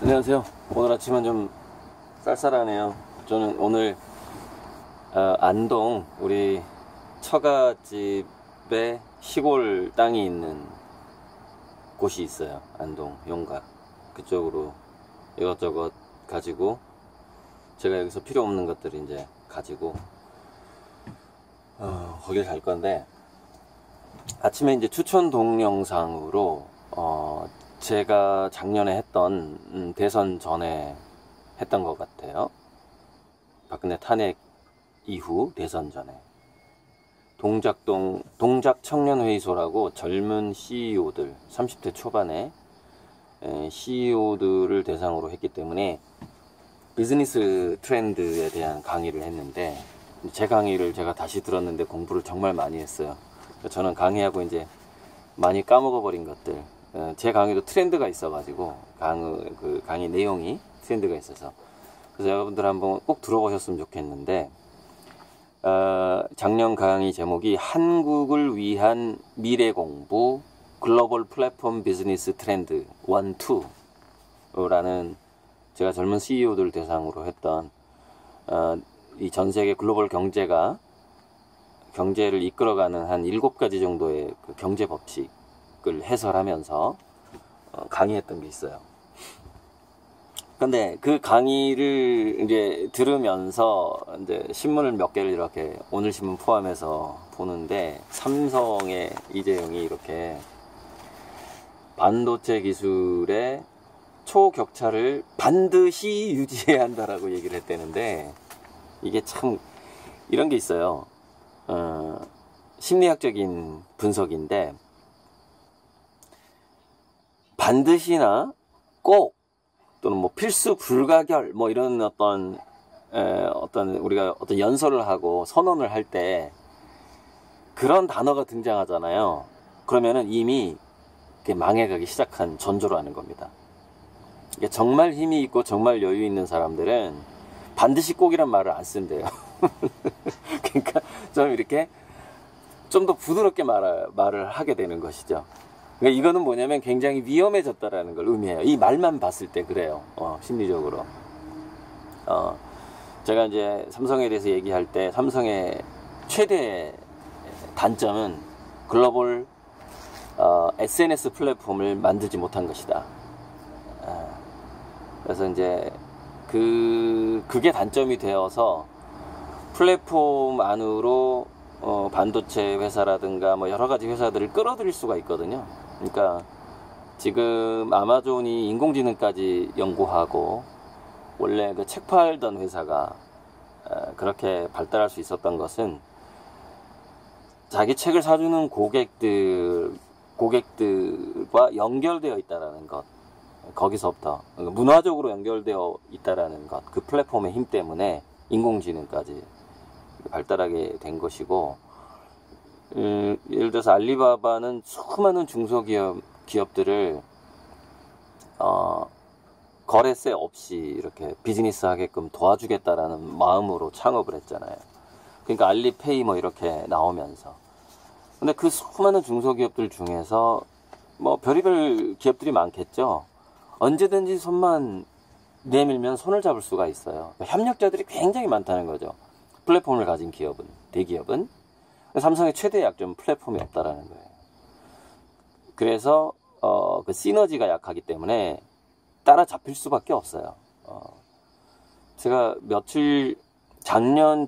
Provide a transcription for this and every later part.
안녕하세요. 오늘 아침은 좀 쌀쌀하네요. 저는 오늘 안동 우리 처가집에 시골 땅이 있는 곳이 있어요. 안동 용가 그쪽으로 이것저것 가지고 제가 여기서 필요 없는 것들을 이제 가지고 거길 갈 건데, 아침에 이제 추천 동영상으로 제가 작년에 했던 대선 전에 했던 것 같아요. 박근혜 탄핵 이후 대선 전에 동작 청년회의소라고 젊은 CEO들 30대 초반의 CEO들을 대상으로 했기 때문에 비즈니스 트렌드에 대한 강의를 했는데, 제 강의를 제가 다시 들었는데 공부를 정말 많이 했어요. 저는 강의하고 이제 많이 까먹어버린 것들, 제 강의도 트렌드가 있어가지고 강의 내용이 트렌드가 있어서, 그래서 여러분들 한번 꼭 들어보셨으면 좋겠는데, 작년 강의 제목이 한국을 위한 미래 공부 글로벌 플랫폼 비즈니스 트렌드 1, 2라는, 제가 젊은 CEO들 대상으로 했던 이 전 세계 글로벌 경제를 이끌어가는 한 7가지 정도의 그 경제 법칙을 해설하면서 강의했던 게 있어요. 근데 그 강의를 이제 들으면서 이제 신문을 몇 개를 이렇게, 오늘 신문 포함해서 보는데, 삼성의 이재용이 이렇게 반도체 기술의 초격차를 반드시 유지해야 한다라고 얘기를 했다는데, 이게 참 이런 게 있어요. 심리학적인 분석인데, 반드시나 꼭 또는 뭐 필수 불가결 뭐 이런 어떤 우리가 어떤 연설을 하고 선언을 할 때 그런 단어가 등장하잖아요. 그러면은 이미 망해가기 시작한 전조라는 겁니다. 정말 힘이 있고 정말 여유 있는 사람들은 반드시 꼭이란 말을 안 쓴대요. 그러니까 좀 이렇게 좀 더 부드럽게 말을 하게 되는 것이죠. 그러니까 이거는 뭐냐면 굉장히 위험해졌다라는 걸 의미해요. 이 말만 봤을 때 그래요. 심리적으로. 제가 이제 삼성에 대해서 얘기할 때, 삼성의 최대 단점은 글로벌 SNS 플랫폼을 만들지 못한 것이다. 그래서 이제 그게 단점이 되어서 플랫폼 안으로 반도체 회사라든가 뭐 여러 가지 회사들을 끌어들일 수가 있거든요. 그러니까 지금 아마존이 인공지능까지 연구하고, 원래 그 책 팔던 회사가 그렇게 발달할 수 있었던 것은 자기 책을 사주는 고객들과 연결되어 있다라는 것, 거기서부터 문화적으로 연결되어 있다라는 것, 그 플랫폼의 힘 때문에 인공지능까지 발달하게 된 것이고, 예를 들어서 알리바바는 수많은 중소기업들을 거래세 없이 이렇게 비즈니스 하게끔 도와주겠다라는 마음으로 창업을 했잖아요. 그러니까 알리페이 뭐 이렇게 나오면서. 근데 그 수많은 중소기업들 중에서 뭐 별의별 기업들이 많겠죠. 언제든지 손만 내밀면 손을 잡을 수가 있어요. 협력자들이 굉장히 많다는 거죠. 플랫폼을 가진 기업은, 대기업은. 삼성의 최대 약점은 플랫폼이 없다라는 거예요. 그래서 그 시너지가 약하기 때문에 따라잡힐 수밖에 없어요. 제가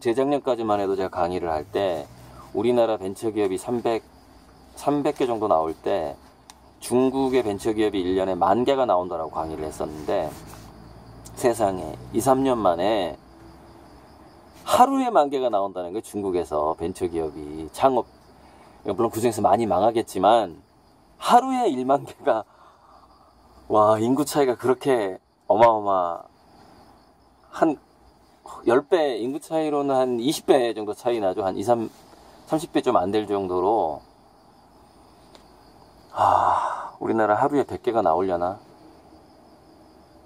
재작년까지만 해도 제가 강의를 할 때, 우리나라 벤처기업이 300개 정도 나올 때 중국의 벤처기업이 1년에 10,000개가 나온다라고 강의를 했었는데, 세상에 2, 3년 만에 하루에 10,000개가 나온다는 거예요. 중국에서 벤처기업이 창업, 물론 그중에서 많이 망하겠지만 하루에 10,000개가, 와, 인구 차이가 그렇게 어마어마, 한 10배, 인구 차이로는 한 20배 정도 차이 나죠. 한 30배 좀 안 될 정도로. 우리나라 하루에 100개가 나오려나?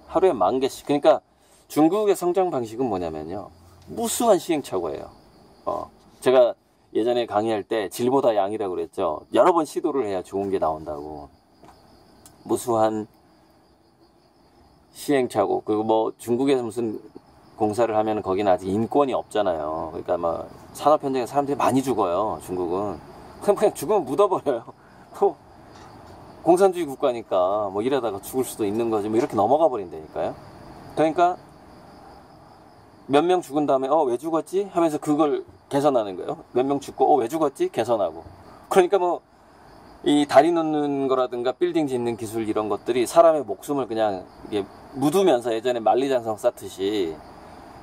하루에 10,000개씩. 그러니까 중국의 성장 방식은 뭐냐면요, 무수한 시행착오예요. 제가 예전에 강의할 때 질보다 양이라고 그랬죠. 여러 번 시도를 해야 좋은 게 나온다고. 무수한 시행착오. 그리고 뭐 중국에서 무슨 공사를 하면 거기는 아직 인권이 없잖아요. 그러니까 막 산업 현장에 사람들이 많이 죽어요. 중국은 그냥 죽으면 묻어버려요. 뭐 공산주의 국가니까 뭐 이러다가 죽을 수도 있는 거지. 뭐 이렇게 넘어가 버린다니까요. 그러니까 몇 명 죽은 다음에 왜 죽었지? 하면서 그걸 개선하는 거예요. 몇 명 죽고 왜 죽었지? 개선하고. 그러니까 뭐 이 다리 놓는 거라든가 빌딩 짓는 기술 이런 것들이 사람의 목숨을 그냥 이게 묻으면서 예전에 만리장성 쌓듯이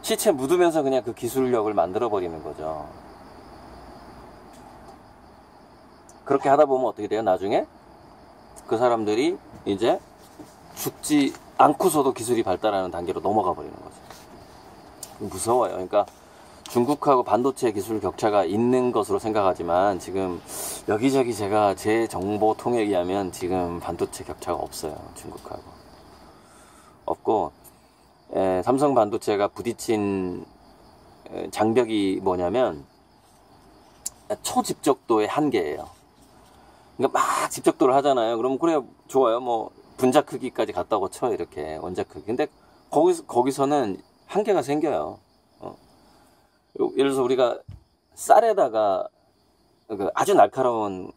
시체 묻으면서 그냥 그 기술력을 만들어 버리는 거죠. 그렇게 하다 보면 어떻게 돼요? 나중에 그 사람들이 이제 죽지 않고서도 기술이 발달하는 단계로 넘어가 버리는 거죠. 무서워요. 그러니까 중국하고 반도체 기술 격차가 있는 것으로 생각하지만 지금 여기저기 제가 제 정보 통에 의하면 지금 반도체 격차가 없어요. 중국하고. 없고 삼성 반도체가 부딪힌 장벽이 뭐냐면 초집적도의 한계예요. 그러니까 막 집적도를 하잖아요. 그러면 그래 좋아요. 뭐 분자 크기까지 갔다고 쳐 이렇게 원자 크기. 근데 거기서는 한계가 생겨요. 예를 들어서 우리가 쌀에다가 아주 날카로운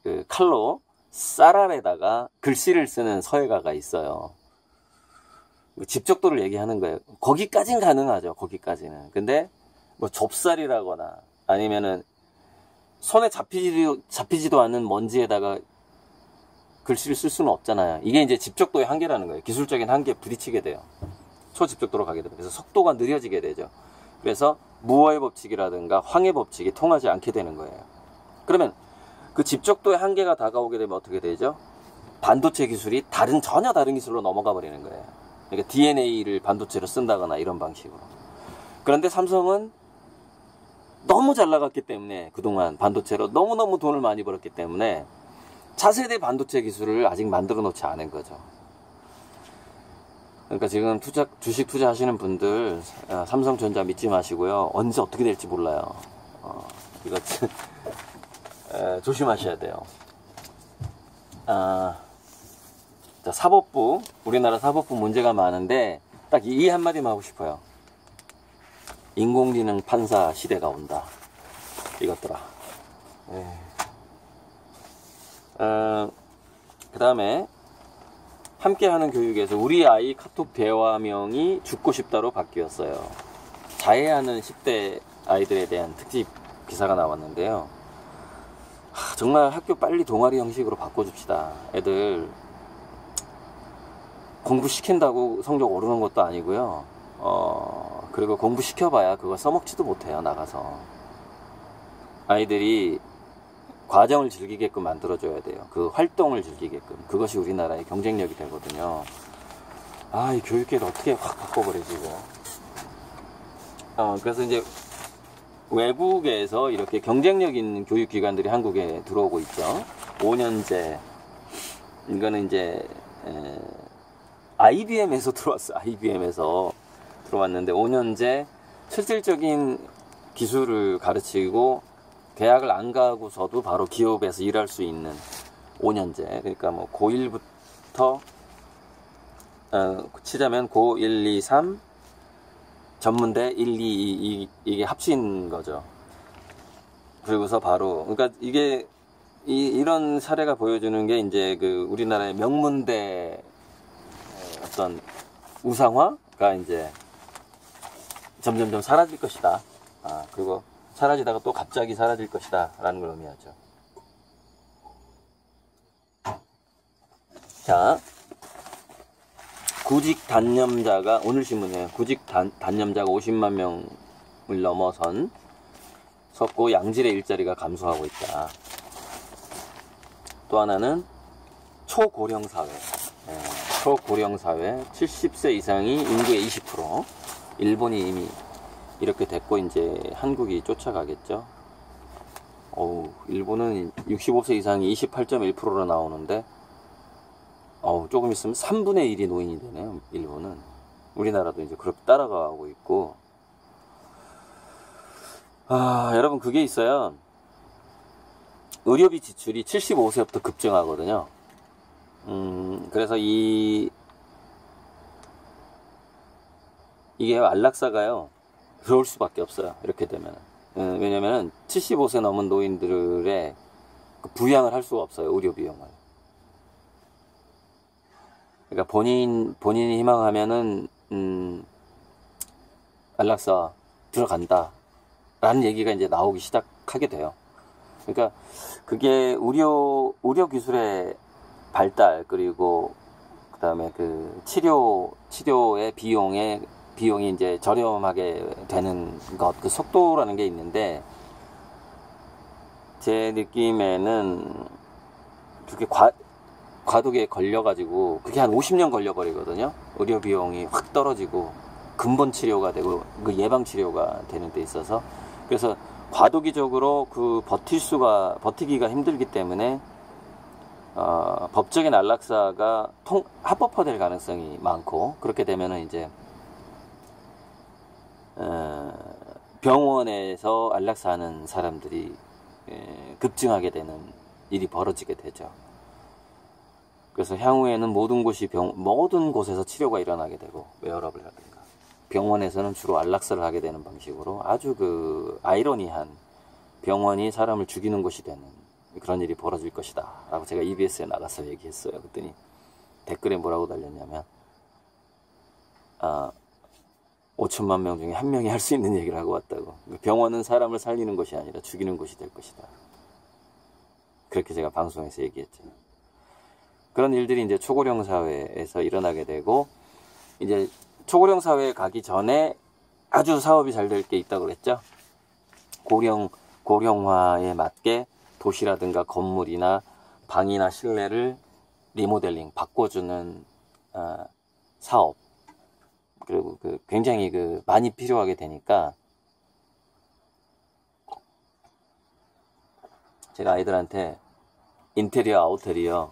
그 칼로 쌀알에다가 글씨를 쓰는 서예가가 있어요. 집적도를 얘기하는 거예요. 거기까진 가능하죠. 거기까지는. 근데 뭐 좁쌀이라거나 아니면은 손에 잡히지도 않는 먼지에다가 글씨를 쓸 수는 없잖아요. 이게 이제 집적도의 한계라는 거예요. 기술적인 한계에 부딪히게 돼요. 초집적도로 가게 됩니다. 그래서 속도가 느려지게 되죠. 그래서 무어의 법칙이라든가 황의 법칙이 통하지 않게 되는 거예요. 그러면 그 집적도의 한계가 다가오게 되면 어떻게 되죠? 반도체 기술이 전혀 다른 기술로 넘어가 버리는 거예요. 그러니까 DNA를 반도체로 쓴다거나 이런 방식으로. 그런데 삼성은 너무 잘 나갔기 때문에 그동안 반도체로 너무너무 돈을 많이 벌었기 때문에 차세대 반도체 기술을 아직 만들어 놓지 않은 거죠. 그러니까 지금 주식 투자하시는 분들 삼성전자 믿지 마시고요. 언제 어떻게 될지 몰라요. 이거 조심하셔야 돼요. 자, 사법부, 우리나라 사법부 문제가 많은데 딱 이 한마디만 하고 싶어요. 인공지능 판사 시대가 온다. 이것들아. 그 다음에 함께하는 교육에서 우리 아이 카톡 대화명이 죽고 싶다로 바뀌었어요. 자해하는 10대 아이들에 대한 특집 기사가 나왔는데요. 정말 학교 빨리 동아리 형식으로 바꿔줍시다. 애들 공부시킨다고 성적 오르는 것도 아니고요. 그리고 공부시켜봐야 그거 써먹지도 못해요. 나가서. 아이들이 과정을 즐기게끔 만들어줘야 돼요. 그 활동을 즐기게끔. 그것이 우리나라의 경쟁력이 되거든요. 이 교육계를 어떻게 확 바꿔버리지, 이거. 그래서 이제 외국에서 이렇게 경쟁력 있는 교육기관들이 한국에 들어오고 있죠. 5년제. 이거는 이제, IBM에서 들어왔어. IBM에서 들어왔는데, 5년제 실질적인 기술을 가르치고, 대학을 안 가고서도 바로 기업에서 일할 수 있는 5년제. 그러니까 뭐 고1부터 치자면 고1, 2, 3 전문대 1, 2, 이게 합친 거죠. 그리고서 바로 그러니까 이게 이런 사례가 보여주는 게 이제 그 우리나라의 명문대 어떤 우상화가 이제 점점점 사라질 것이다. 그리고 사라지다가 또 갑자기 사라질 것이다 라는 걸 의미하죠. 자, 구직 단념자가 오늘 신문이에요. 구직 단념자가 50만 명을 넘어섰고 양질의 일자리가 감소하고 있다. 또 하나는 초고령 사회. 초고령 사회 70세 이상이 인구의 20%. 일본이 이미 이렇게 됐고 이제 한국이 쫓아가겠죠. 일본은 65세 이상이 28.1%로 나오는데 조금 있으면 3분의 1이 노인이 되네요. 일본은. 우리나라도 이제 그렇게 따라가고 있고. 여러분 그게 있어요. 의료비 지출이 75세부터 급증하거든요. 그래서 이 이게 안락사가요, 그럴 수밖에 없어요. 이렇게 되면. 왜냐면은 75세 넘은 노인들의 부양을 할 수가 없어요. 의료 비용을. 그러니까 본인이 희망하면은 안락사 들어간다 라는 얘기가 이제 나오기 시작하게 돼요. 그러니까 그게 의료 기술의 발달, 그리고 그다음에 그 치료의 비용이 이제 저렴하게 되는 것, 그 속도라는 게 있는데, 제 느낌에는 그게 과도기에 걸려가지고 그게 한 50년 걸려버리거든요. 의료 비용이 확 떨어지고 근본 치료가 되고 그 예방 치료가 되는 데 있어서. 그래서 과도기적으로 그 버티기가 힘들기 때문에 법적인 안락사가 합법화될 가능성이 많고, 그렇게 되면은 이제 병원에서 안락사하는 사람들이 급증하게 되는 일이 벌어지게 되죠. 그래서 향후에는 모든 곳에서 치료가 일어나게 되고, 웨어러블 하든가 병원에서는 주로 안락사를 하게 되는 방식으로 아주 그 아이러니한, 병원이 사람을 죽이는 곳이 되는 그런 일이 벌어질 것이다 라고 제가 EBS에 나가서 얘기했어요. 그랬더니 댓글에 뭐라고 달렸냐면, 5천만 명 중에 한 명이 할 수 있는 얘기를 하고 왔다고. 병원은 사람을 살리는 것이 아니라 죽이는 곳이 될 것이다. 그렇게 제가 방송에서 얘기했죠. 그런 일들이 이제 초고령 사회에서 일어나게 되고, 이제 초고령 사회에 가기 전에 아주 사업이 잘 될 게 있다고 그랬죠. 고령화에 맞게 도시라든가 건물이나 방이나 실내를 리모델링, 바꿔주는 사업. 그리고 굉장히 많이 필요하게 되니까, 제가 아이들한테 인테리어, 아우테리어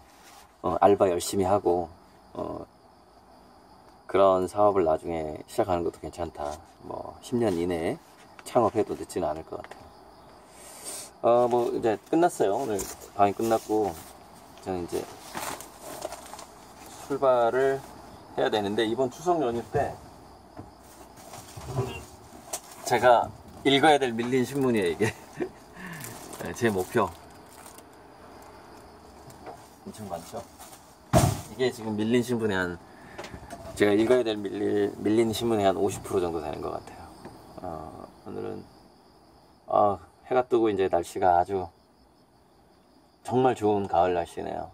알바 열심히 하고 그런 사업을 나중에 시작하는 것도 괜찮다. 뭐 10년 이내에 창업해도 늦지는 않을 것 같아요. 뭐 이제 끝났어요. 오늘 방이 끝났고 저는 이제 출발을 해야 되는데, 이번 추석 연휴 때 제가 읽어야 될 밀린 신문이에요, 이게. 제 목표. 엄청 많죠. 이게 지금 밀린 신문의 제가 읽어야 될 밀린 신문의 한 50% 정도 되는 것 같아요. 오늘은 해가 뜨고 이제 날씨가 아주 정말 좋은 가을 날씨네요.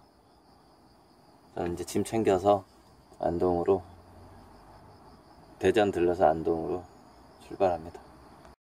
저는 이제 짐 챙겨서 대전 들러서 안동으로 출발합니다.